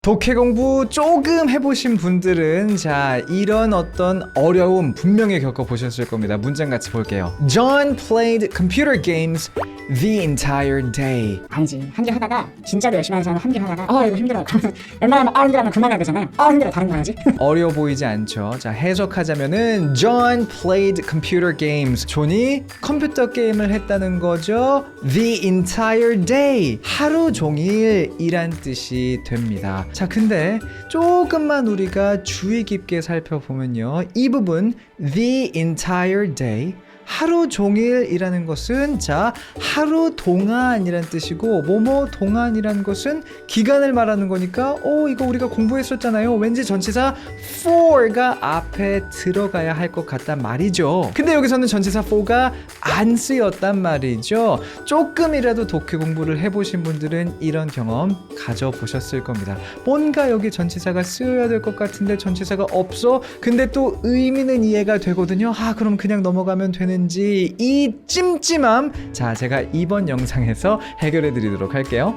독해 공부 조금 해보신 분들은 자 이런 어떤 어려움 분명히 겪어보셨을 겁니다. 문장 같이 볼게요. John played computer games the entire day. 아니지. 한 개 하다가 진짜로 열심히 하는 사람은 한 개 하다가 이거 힘들어. 그러면 웬만하면 힘들어하면 그만해야 되잖아요. 힘들어. 다른 거 해야지. 어려워 보이지 않죠? 자 해석하자면은 John played computer games. 존이 컴퓨터 게임을 했다는 거죠. The entire day. 하루 종일 이란 뜻이 됩니다. 자 근데 조금만 우리가 주의 깊게 살펴보면요. 이 부분 the entire day 하루 종일이라는 것은 자 하루 동안이란 뜻이고 뭐뭐 동안이란 것은 기간을 말하는 거니까 이거 우리가 공부했었잖아요. 왠지 전치사 for가 앞에 들어가야 할 것 같단 말이죠. 근데 여기서는 전치사 for가 안 쓰였단 말이죠. 조금이라도 독해 공부를 해보신 분들은 이런 경험 가져보셨을 겁니다. 뭔가 여기 전치사가 쓰여야 될 것 같은데 전치사가 없어. 근데 또 의미는 이해가 되거든요. 그럼 그냥 넘어가면 되는 이 찜찜함 자 제가 이번 영상에서 해결해 드리도록 할게요.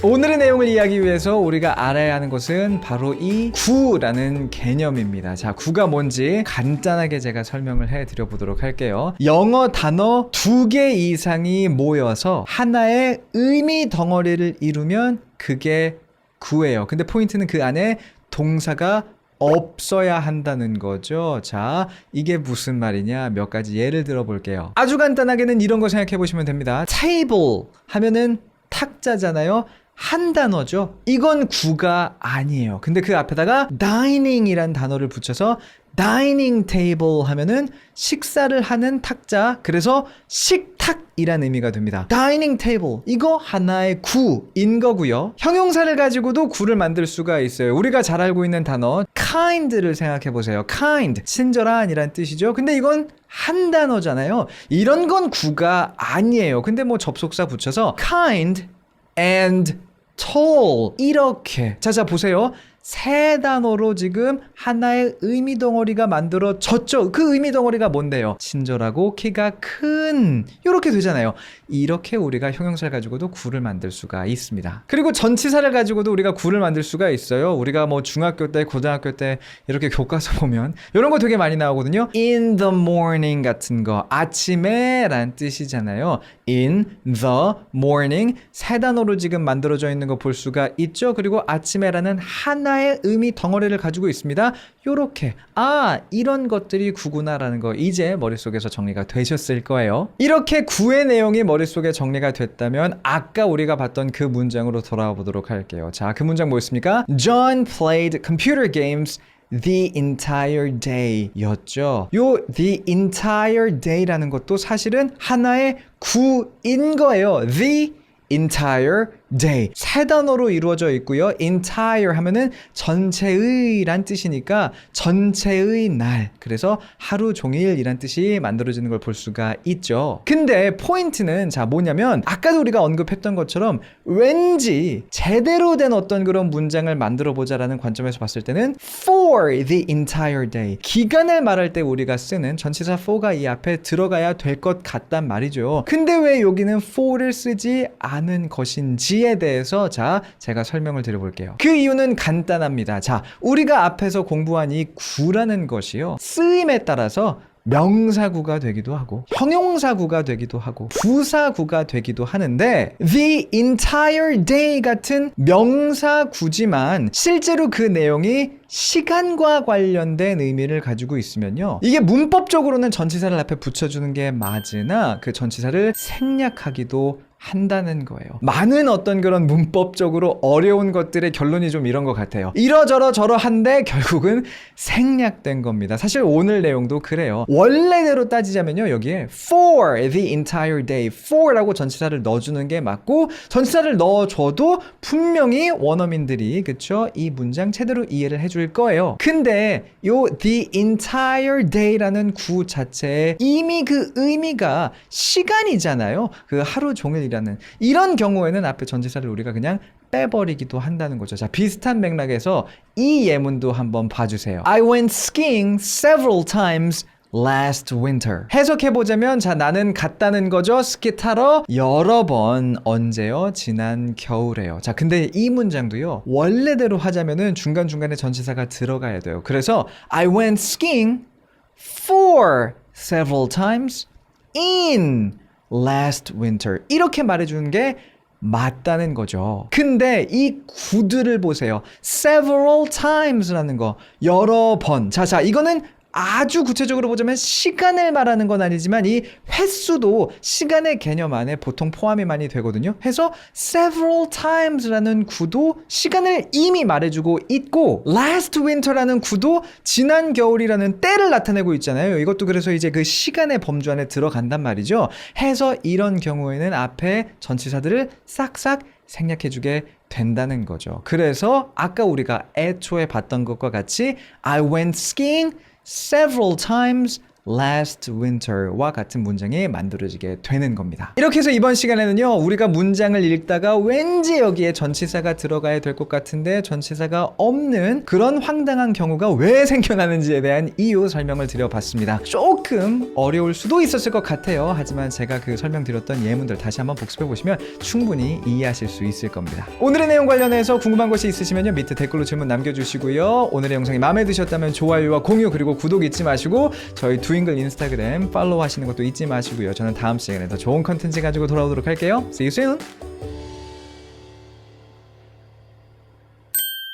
오늘의 내용을 이해하기 위해서 우리가 알아야 하는 것은 바로 이 구라는 개념입니다. 자, 구가 뭔지 간단하게 제가 설명을 해드려 보도록 할게요. 영어 단어 2개 이상이 모여서 하나의 의미 덩어리를 이루면 그게 구예요. 근데 포인트는 그 안에 동사가 없어야 한다는 거죠. 자, 이게 무슨 말이냐? 몇 가지 예를 들어 볼게요. 아주 간단하게는 이런 거 생각해 보시면 됩니다. table 하면은 탁자잖아요. 한 단어죠. 이건 구가 아니에요. 근데 그 앞에다가 dining이란 단어를 붙여서 dining table 하면은 식사를 하는 탁자. 그래서 식탁이란 의미가 됩니다. dining table. 이거 하나의 구인 거고요. 형용사를 가지고도 구를 만들 수가 있어요. 우리가 잘 알고 있는 단어 kind를 생각해 보세요. kind. 친절한이란 뜻이죠. 근데 이건 한 단어잖아요. 이런 건 구가 아니에요. 근데 뭐 접속사 붙여서 kind and tall 이렇게 자 보세요. 세 단어로 지금 하나의 의미 덩어리가 만들어졌죠. 그 의미 덩어리가 뭔데요? 친절하고 키가 큰 이렇게 되잖아요. 이렇게 우리가 형용사를 가지고도 구를 만들 수가 있습니다. 그리고 전치사를 가지고도 우리가 구를 만들 수가 있어요. 우리가 뭐 중학교 때 고등학교 때 이렇게 교과서 보면 이런 거 되게 많이 나오거든요. In the morning 같은 거 아침에 란 뜻이잖아요. In the morning 세 단어로 지금 만들어져 있는 거 볼 수가 있죠. 그리고 아침에라는 하나의 의미 덩어리를 가지고 있습니다. 요렇게 이런 것들이 구구나라는 거 이제 머릿속에서 정리가 되셨을 거예요. 이렇게 구의 내용이 머릿속에 정리가 됐다면 아까 우리가 봤던 그 문장으로 돌아와 보도록 할게요. 자, 그 문장 뭐였습니까? John played computer games the entire day 였죠. 요 the entire day라는 것도 사실은 하나의 구인 거예요. The entire day. 세 단어로 이루어져 있고요. entire 하면은 전체의 란 뜻이니까 전체의 날. 그래서 하루 종일 이란 뜻이 만들어지는 걸 볼 수가 있죠. 근데 포인트는 자 뭐냐면 아까도 우리가 언급했던 것처럼 왠지 제대로 된 어떤 그런 문장을 만들어 보자라는 관점에서 봤을 때는 for the entire day. 기간을 말할 때 우리가 쓰는 전치사 for가 이 앞에 들어가야 될 것 같단 말이죠. 근데 왜 여기는 for를 쓰지 않은 것인지 에 대해서 자 제가 설명을 드려볼게요. 그 이유는 간단합니다. 자 우리가 앞에서 공부한 이 구라는 것이요 쓰임에 따라서 명사구가 되기도 하고 형용사구가 되기도 하고 부사구가 되기도 하는데 the entire day 같은 명사구지만 실제로 그 내용이 시간과 관련된 의미를 가지고 있으면요 이게 문법적으로는 전치사를 앞에 붙여주는 게 맞으나 그 전치사를 생략하기도 한다는 거예요. 많은 어떤 그런 문법적으로 어려운 것들의 결론이 좀 이런 것 같아요. 이러저러 저러한데 결국은 생략된 겁니다. 사실 오늘 내용도 그래요. 원래대로 따지자면요 여기에 for the entire day for라고 전치사를 넣어주는 게 맞고 전치사를 넣어줘도 분명히 원어민들이 그쵸 이 문장 제대로 이해를 해줄 거예요. 근데 요 the entire day라는 구 자체에 이미 그 의미가 시간이잖아요. 그 하루 종일 이런 경우에는 앞에 전치사를 우리가 그냥 빼버리기도 한다는 거죠. 자, 비슷한 맥락에서 이 예문도 한번 봐주세요. I went skiing several times last winter. 해석해보자면 자 나는 갔다는 거죠. 스키 타러 여러 번 언제요? 지난 겨울에요. 자 근데 이 문장도요. 원래대로 하자면은 중간중간에 전치사가 들어가야 돼요. 그래서 I went skiing for several times in last winter. 이렇게 말해주는 게 맞다는 거죠. 근데 이 구두를 보세요. several times라는 거. 여러 번. 자, 이거는 아주 구체적으로 보자면 시간을 말하는 건 아니지만 이 횟수도 시간의 개념 안에 보통 포함이 많이 되거든요. 해서 several times라는 구도 시간을 이미 말해주고 있고 last winter라는 구도 지난 겨울이라는 때를 나타내고 있잖아요. 이것도 그래서 이제 그 시간의 범주 안에 들어간단 말이죠. 해서 이런 경우에는 앞에 전치사들을 싹싹 생략해주게 된다는 거죠. 그래서 아까 우리가 애초에 봤던 것과 같이 I went skiing several times last winter와 같은 문장이 만들어지게 되는 겁니다. 이렇게 해서 이번 시간에는요, 우리가 문장을 읽다가 왠지 여기에 전치사가 들어가야 될 것 같은데 전치사가 없는 그런 황당한 경우가 왜 생겨나는지에 대한 이유 설명을 드려봤습니다. 조금 어려울 수도 있었을 것 같아요. 하지만 제가 그 설명드렸던 예문들 다시 한번 복습해보시면 충분히 이해하실 수 있을 겁니다. 오늘의 내용 관련해서 궁금한 것이 있으시면요, 밑에 댓글로 질문 남겨주시고요. 오늘의 영상이 마음에 드셨다면 좋아요와 공유 그리고 구독 잊지 마시고 저희 두잉글 인스타그램 팔로우 하시는 것도 잊지 마시고요. 저는 다음 시간에 더 좋은 컨텐츠 가지고 돌아오도록 할게요. See you soon!